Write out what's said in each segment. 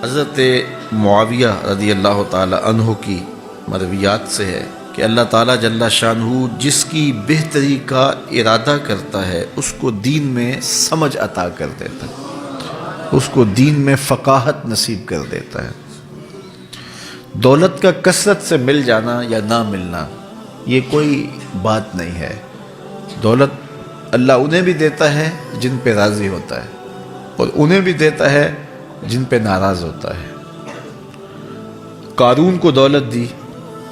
حضرت معاویہ رضی اللہ تعالی عنہ کی مرویات سے ہے کہ اللہ تعالیٰ جل شانہ جس کی بہتری کا ارادہ کرتا ہے اس کو دین میں سمجھ عطا کر دیتا ہے، اس کو دین میں فقاہت نصیب کر دیتا ہے۔ دولت کا کثرت سے مل جانا یا نہ ملنا یہ کوئی بات نہیں ہے۔ دولت اللہ انہیں بھی دیتا ہے جن پہ راضی ہوتا ہے، اور انہیں بھی دیتا ہے جن پہ ناراض ہوتا ہے۔ قارون کو دولت دی،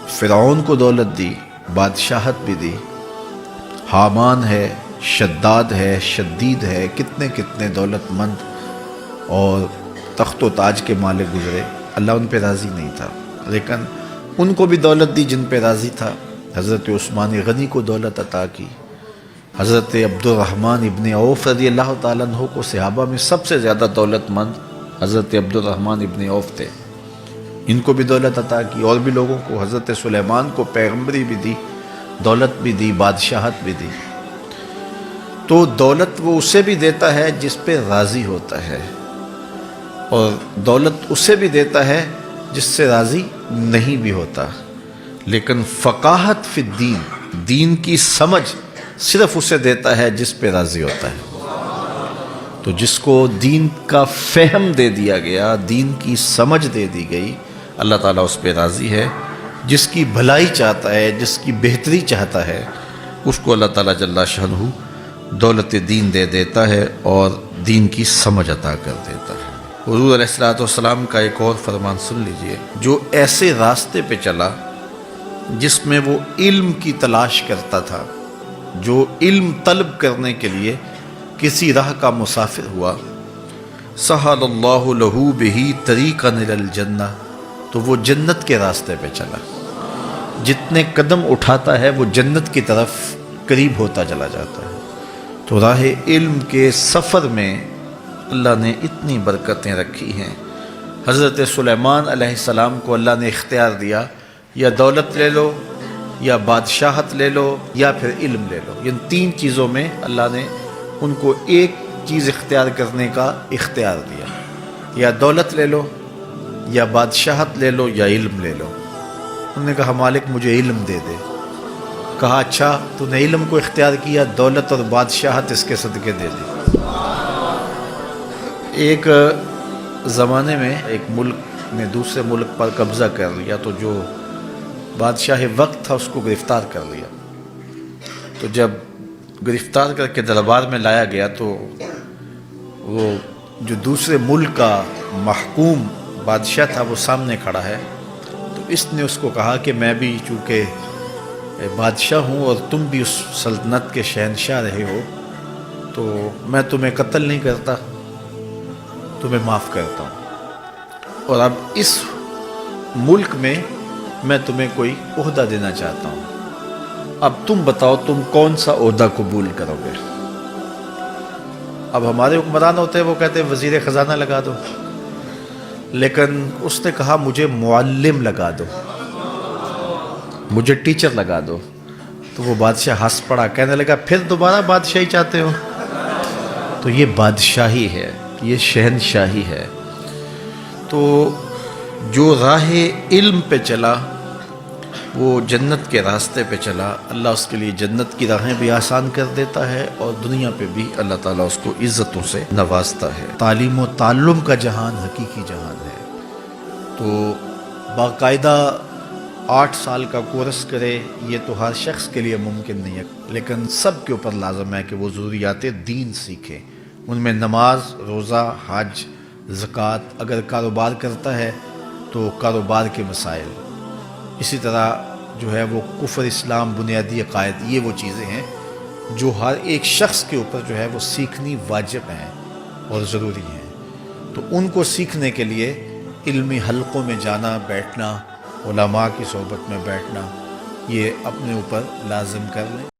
فرعون کو دولت دی، بادشاہت بھی دی، حامان ہے، شداد ہے، شدید ہے، کتنے کتنے دولت مند اور تخت و تاج کے مالک گزرے، اللہ ان پہ راضی نہیں تھا، لیکن ان کو بھی دولت دی جن پہ راضی تھا۔ حضرت عثمان غنی کو دولت عطا کی، حضرت عبد الرحمن ابن عوف رضی اللہ تعالیٰ عنہ کو صحابہ میں سب سے زیادہ دولت مند حضرت عبد الرحمن ابن عوف تھے، ان کو بھی دولت عطا کی، اور بھی لوگوں کو، حضرت سلیمان کو پیغمبری بھی دی، دولت بھی دی، بادشاہت بھی دی۔ تو دولت وہ اسے بھی دیتا ہے جس پہ راضی ہوتا ہے، اور دولت اسے بھی دیتا ہے جس سے راضی نہیں بھی ہوتا، لیکن فقاہت فی الدین، دین کی سمجھ صرف اسے دیتا ہے جس پہ راضی ہوتا ہے۔ تو جس کو دین کا فہم دے دیا گیا، دین کی سمجھ دے دی گئی، اللہ تعالیٰ اس پہ راضی ہے۔ جس کی بھلائی چاہتا ہے، جس کی بہتری چاہتا ہے، اس کو اللہ تعالیٰ جل شانہ دولت دین دے دیتا ہے اور دین کی سمجھ عطا کر دیتا ہے۔ حضور علیہ السلام کا ایک اور فرمان سن لیجئے، جو ایسے راستے پہ چلا جس میں وہ علم کی تلاش کرتا تھا، جو علم طلب کرنے کے لیے کسی راہ کا مسافر ہوا، سہل اللہ لہ بہ طریقا الی الجنہ، تو وہ جنت کے راستے پہ چلا، جتنے قدم اٹھاتا ہے وہ جنت کی طرف قریب ہوتا چلا جاتا ہے۔ تو راہ علم کے سفر میں اللہ نے اتنی برکتیں رکھی ہیں۔ حضرت سلیمان علیہ السلام کو اللہ نے اختیار دیا، یا دولت لے لو، یا بادشاہت لے لو، یا پھر علم لے لو، ان تین چیزوں میں اللہ نے ان کو ایک چیز اختیار کرنے کا اختیار دیا، یا دولت لے لو، یا بادشاہت لے لو، یا علم لے لو۔ انہوں نے کہا مالک مجھے علم دے دے۔ کہا اچھا تو نے علم کو اختیار کیا، دولت اور بادشاہت اس کے صدقے دے دی۔ ایک زمانے میں ایک ملک نے دوسرے ملک پر قبضہ کر لیا، تو جو بادشاہ وقت تھا اس کو گرفتار کر لیا۔ تو جب گرفتار کر کے دربار میں لایا گیا تو وہ جو دوسرے ملک کا محکوم بادشاہ تھا وہ سامنے کھڑا ہے، تو اس نے اس کو کہا کہ میں بھی چونکہ بادشاہ ہوں اور تم بھی اس سلطنت کے شہنشاہ رہے ہو، تو میں تمہیں قتل نہیں کرتا، تمہیں معاف کرتا ہوں، اور اب اس ملک میں تمہیں کوئی عہدہ دینا چاہتا ہوں، اب تم بتاؤ تم کون سا عہدہ قبول کرو گے۔ اب ہمارے حکمران ہوتے ہیں وہ کہتے ہیں وزیر خزانہ لگا دو، لیکن اس نے کہا مجھے معلم لگا دو، مجھے ٹیچر لگا دو۔ تو وہ بادشاہ ہنس پڑا، کہنے لگا پھر دوبارہ بادشاہی چاہتے ہو؟ تو یہ بادشاہی ہے، یہ شہنشاہی ہے۔ تو جو راہ علم پہ چلا وہ جنت کے راستے پہ چلا، اللہ اس کے لیے جنت کی راہیں بھی آسان کر دیتا ہے، اور دنیا پہ بھی اللہ تعالیٰ اس کو عزتوں سے نوازتا ہے۔ تعلیم و تعلم کا جہان حقیقی جہان ہے۔ تو باقاعدہ 8 سال کا کورس کرے یہ تو ہر شخص کے لیے ممکن نہیں ہے، لیکن سب کے اوپر لازم ہے کہ وہ ضروریات دین سیکھے، ان میں نماز، روزہ، حج، زکوٰۃ، اگر کاروبار کرتا ہے تو کاروبار کے مسائل، اسی طرح جو ہے وہ کفر، اسلام، بنیادی عقائد، یہ وہ چیزیں ہیں جو ہر ایک شخص کے اوپر جو ہے وہ سیکھنی واجب ہیں اور ضروری ہیں۔ تو ان کو سیکھنے کے لیے علمی حلقوں میں جانا، بیٹھنا، علماء کی صحبت میں بیٹھنا، یہ اپنے اوپر لازم کر لیں۔